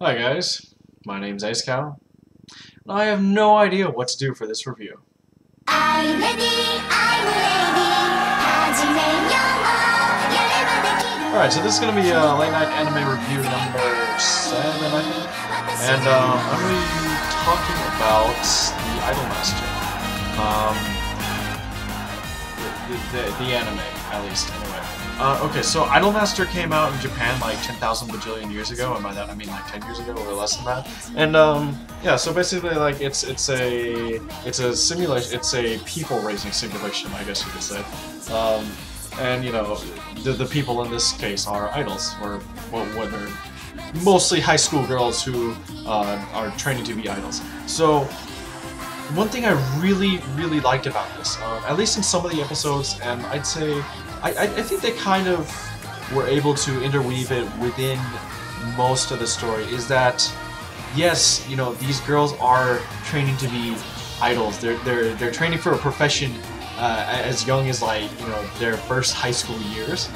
Hi guys, my name's IceCow, and I have no idea what to do for this review. Alright, so this is going to be a late night anime review number 7, I think. And I'm going to be talking about the Idol Master. The anime, at least, anyway. Okay, so Idol Master came out in Japan like 10,000 bajillion years ago, and by that I mean like 10 years ago or less than that. And yeah, so basically like it's a simulation, it's a people raising simulation, I guess you could say. And you know, the people in this case are idols, or what they're mostly high school girls who are training to be idols. So one thing I really liked about this, at least in some of the episodes, and I'd say I think they kind of were able to interweave it within most of the story, is that yes, you know, these girls are training to be idols. They're training for a profession as young as, like, you know, their first high school years,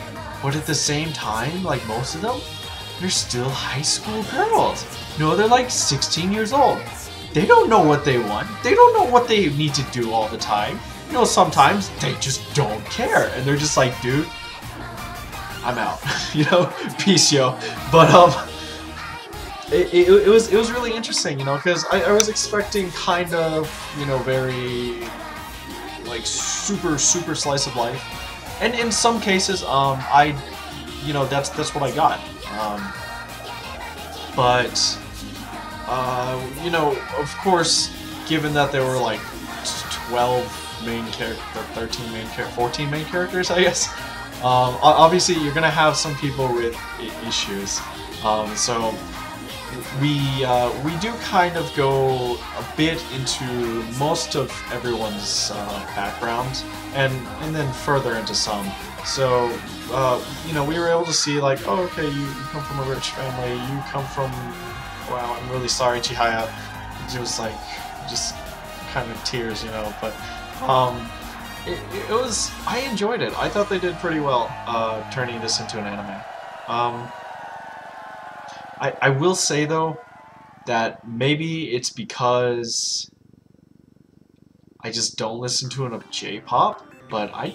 but at the same time, like most of them, they're still high school girls. You know, they're like 16 years old. They don't know what they want. They don't know what they need to do all the time. You know, sometimes they just don't care, and they're just like, dude, I'm out. You know, peace, yo. But it was really interesting, you know, because I was expecting kind of, you know, very like super slice of life, and in some cases, you know, that's what I got. But you know, of course, given that there were like 12 main characters, 13 main characters, 14 main characters, I guess. Obviously, you're gonna have some people with issues. So we do kind of go a bit into most of everyone's background, and then further into some. So you know, we were able to see like, oh, okay, you come from a rich family. You come from, wow, I'm really sorry, Chihaya. It was like just kind of tears, you know, but. It was, I enjoyed it. I thought they did pretty well, turning this into an anime. I will say though, that maybe it's because I just don't listen to enough J-pop, but I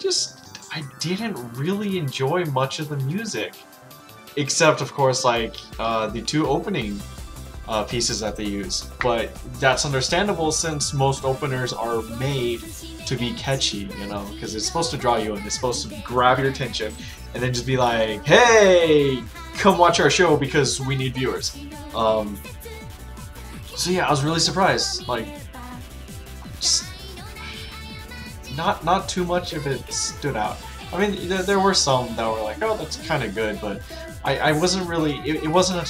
didn't really enjoy much of the music. Except, of course, like, the two opening pieces that they use, but that's understandable since most openers are made to be catchy, you know, because it's supposed to draw you in, it's supposed to grab your attention, and then just be like, hey, come watch our show because we need viewers. So yeah, I was really surprised, like, just not too much of it stood out. I mean, there were some that were like, oh, that's kind of good, but I wasn't really. It wasn't a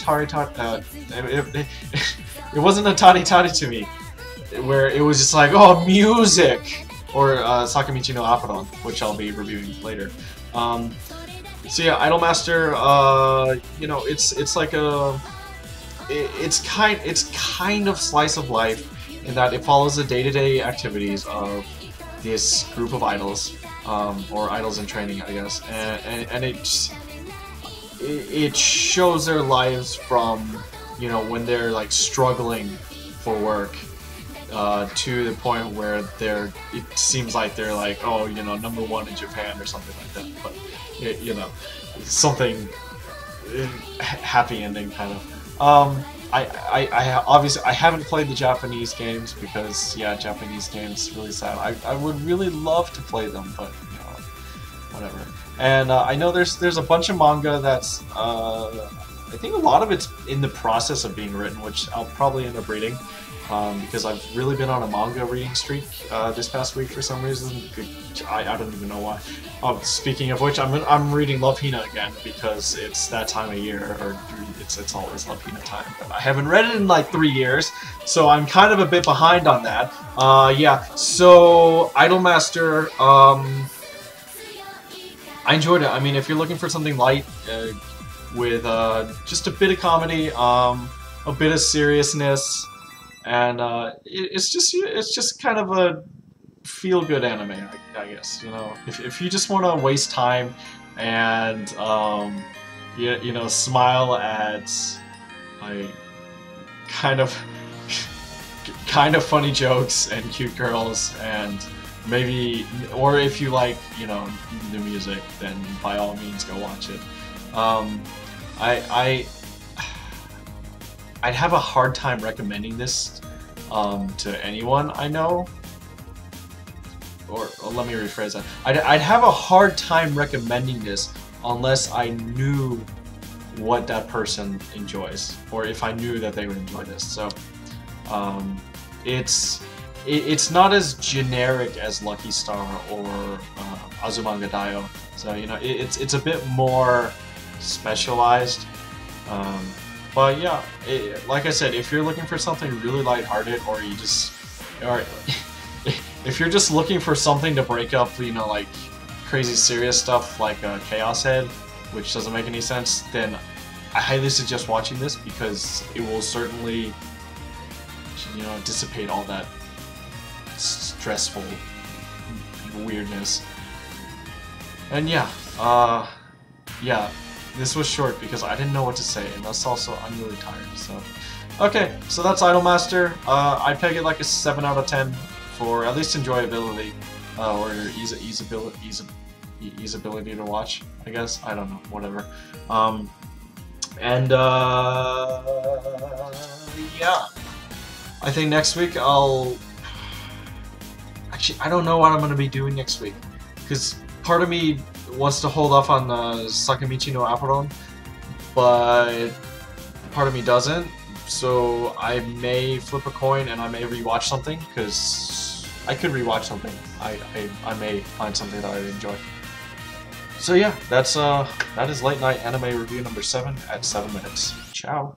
it wasn't a tari to me, where it was just like, oh, music, or Sakamichi no Apparon, which I'll be reviewing later. So yeah, Idol Master. You know, it's like a. It's kind of slice of life in that it follows the day-to-day activities of this group of idols, or idols in training, I guess, and it shows their lives from, you know, when they're like struggling for work, to the point where it seems like they're like, oh, you know, #1 in Japan or something like that, but you know, something happy ending kind of. I obviously I haven't played the Japanese games because, yeah, Japanese games really sad. I would really love to play them, but you know, whatever. And I know there's a bunch of manga that's I think a lot of it's in the process of being written, which I'll probably end up reading, because I've really been on a manga reading streak this past week for some reason. I don't even know why. Speaking of which, I'm reading Love Hina again because it's that time of year, or it's always Love Hina time. But I haven't read it in like 3 years, so I'm kind of a bit behind on that. Yeah. So Idol Master. I enjoyed it. I mean, if you're looking for something light, with just a bit of comedy, a bit of seriousness, and it's just kind of a feel-good anime, I guess. You know, if you just want to waste time and you know, smile at kind of kind of funny jokes and cute girls, and maybe, or if you like, you know, the music, then by all means go watch it. I'd have a hard time recommending this to anyone I know. Or let me rephrase that. I'd have a hard time recommending this unless I knew what that person enjoys, or if I knew that they would enjoy this. So it's not as generic as Lucky Star or Azumanga. So you know, it's a bit more specialized. But yeah, like I said, if you're looking for something really lighthearted, or you just, or if you're just looking for something to break up, you know, like crazy serious stuff like Chaos Head, which doesn't make any sense, then I highly suggest watching this, because it will certainly, you know, dissipate all that stressful weirdness. And yeah, yeah, this was short because I didn't know what to say, and that's also, I'm really tired, so. Okay, so that's Idolmaster. I peg it like a 7 out of 10 for at least enjoyability, or easeability to watch, I guess. I don't know, whatever. Yeah. I think next week actually, I don't know what I'm going to be doing next week, because part of me wants to hold off on Sakamichi no Apron, but part of me doesn't, so I may flip a coin and I may rewatch something, because I could rewatch something. I may find something that I enjoy. So yeah, that is Late Night Anime Review number 7 at 7 minutes. Ciao.